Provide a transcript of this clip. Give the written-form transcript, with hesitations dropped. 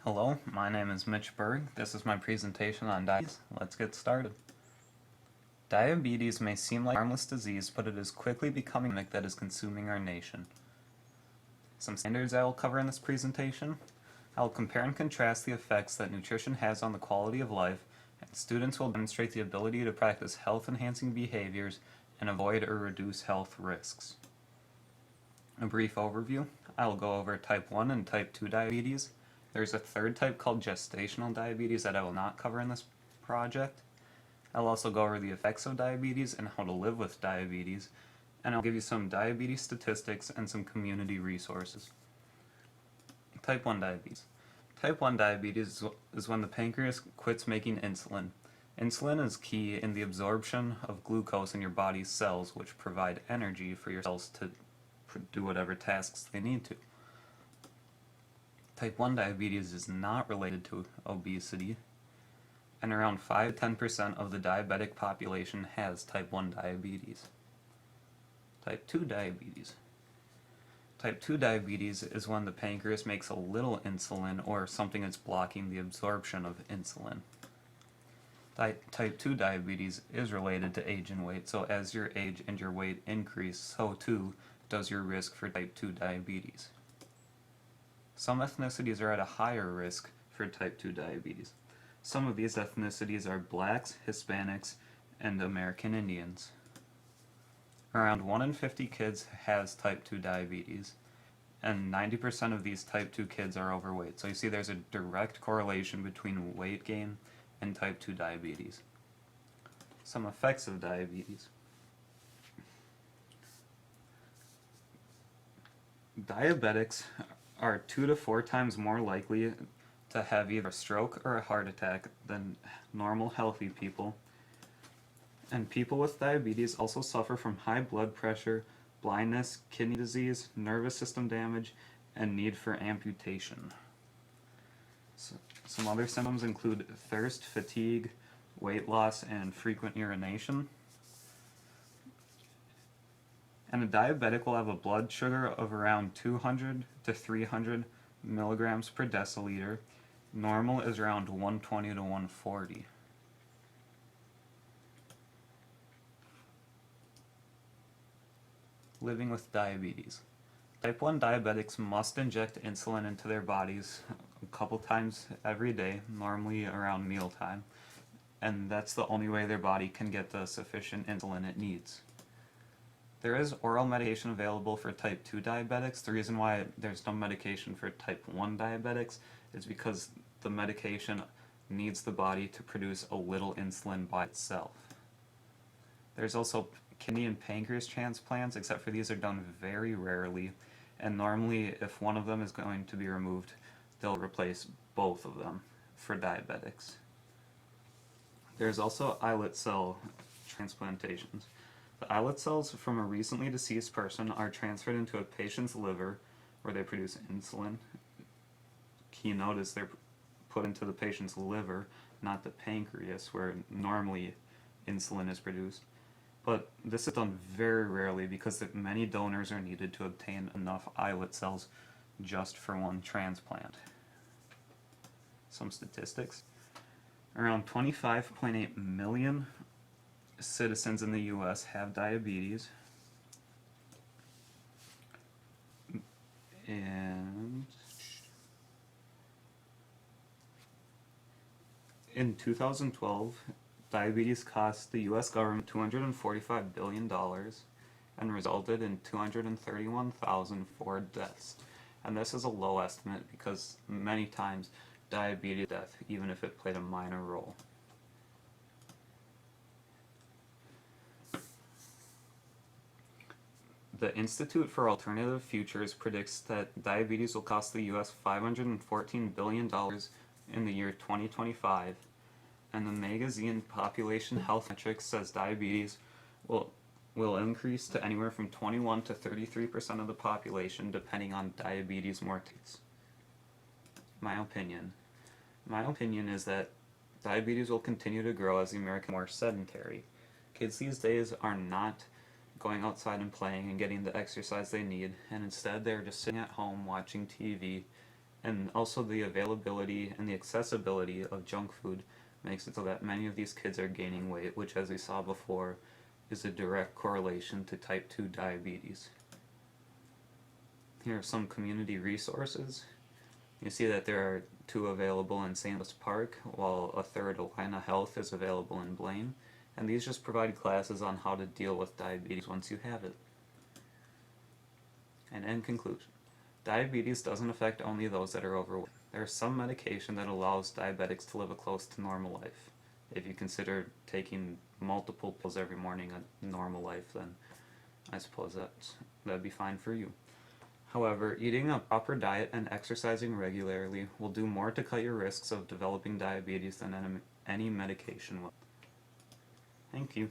Hello, my name is Mitch Berg. This is my presentation on diabetes. Let's get started. Diabetes may seem like a harmless disease, but it is quickly becoming a pandemic that is consuming our nation. Some standards I will cover in this presentation. I will compare and contrast the effects that nutrition has on the quality of life, and students will demonstrate the ability to practice health-enhancing behaviors and avoid or reduce health risks. A brief overview. I will go over type 1 and type 2 diabetes. There's a third type called gestational diabetes that I will not cover in this project. I'll also go over the effects of diabetes and how to live with diabetes, and I'll give you some diabetes statistics and some community resources. Type 1 diabetes. Type 1 diabetes is when the pancreas quits making insulin. Insulin is key in the absorption of glucose in your body's cells, which provide energy for your cells to do whatever tasks they need to. Type 1 diabetes is not related to obesity, and around 5 to 10% of the diabetic population has type 1 diabetes. Type 2 diabetes. Type 2 diabetes is when the pancreas makes a little insulin or something that's blocking the absorption of insulin. Type 2 diabetes is related to age and weight, so as your age and your weight increase, so too does your risk for type 2 diabetes. Some ethnicities are at a higher risk for type 2 diabetes. Some of these ethnicities are blacks, Hispanics, and American Indians. Around 1 in 50 kids has type 2 diabetes, and 90% of these type 2 kids are overweight. So you see there's a direct correlation between weight gain and type 2 diabetes. Some effects of diabetes. Diabetics are 2 to 4 times more likely to have either a stroke or a heart attack than normal healthy people. And people with diabetes also suffer from high blood pressure, blindness, kidney disease, nervous system damage, and need for amputation. So, some other symptoms include thirst, fatigue, weight loss, and frequent urination. And a diabetic will have a blood sugar of around 200 to 300 milligrams per deciliter. Normal is around 120 to 140. Living with diabetes. Type 1 diabetics must inject insulin into their bodies a couple times every day, normally around mealtime, and that's the only way their body can get the sufficient insulin it needs. There is oral medication available for type 2 diabetics. The reason why there's no medication for type 1 diabetics is because the medication needs the body to produce a little insulin by itself. There's also kidney and pancreas transplants, except for these are done very rarely, and normally if one of them is going to be removed, they'll replace both of them for diabetics. There's also islet cell transplantations. The islet cells from a recently deceased person are transferred into a patient's liver where they produce insulin. Key note is they're put into the patient's liver, not the pancreas, where normally insulin is produced. But this is done very rarely because many donors are needed to obtain enough islet cells just for one transplant. Some statistics. Around 25.8 million citizens in the U.S. have diabetes, and in 2012, diabetes cost the U.S. government $245 billion and resulted in 231,004 deaths. And this is a low estimate because many times diabetes death, even if it played a minor role. The Institute for Alternative Futures predicts that diabetes will cost the U.S. $514 billion in the year 2025, and the magazine Population Health Metrics says diabetes will increase to anywhere from 21 to 33% of the population depending on diabetes mortalities. My opinion is that diabetes will continue to grow as the Americans are more sedentary. Kids these days are not going outside and playing and getting the exercise they need, and instead they're just sitting at home watching TV And also the availability and the accessibility of junk food makes it so that many of these kids are gaining weight, which, as we saw before, is a direct correlation to type 2 diabetes. Here are some community resources. You see that there are 2 available in St. Louis Park, while a third, Alina Health, is available in Blaine. And these just provide classes on how to deal with diabetes once you have it. And in conclusion, diabetes doesn't affect only those that are overweight. There is some medication that allows diabetics to live a close to normal life. If you consider taking multiple pills every morning a normal life, then I suppose that'd be fine for you. However, eating a proper diet and exercising regularly will do more to cut your risks of developing diabetes than any medication will. Thank you.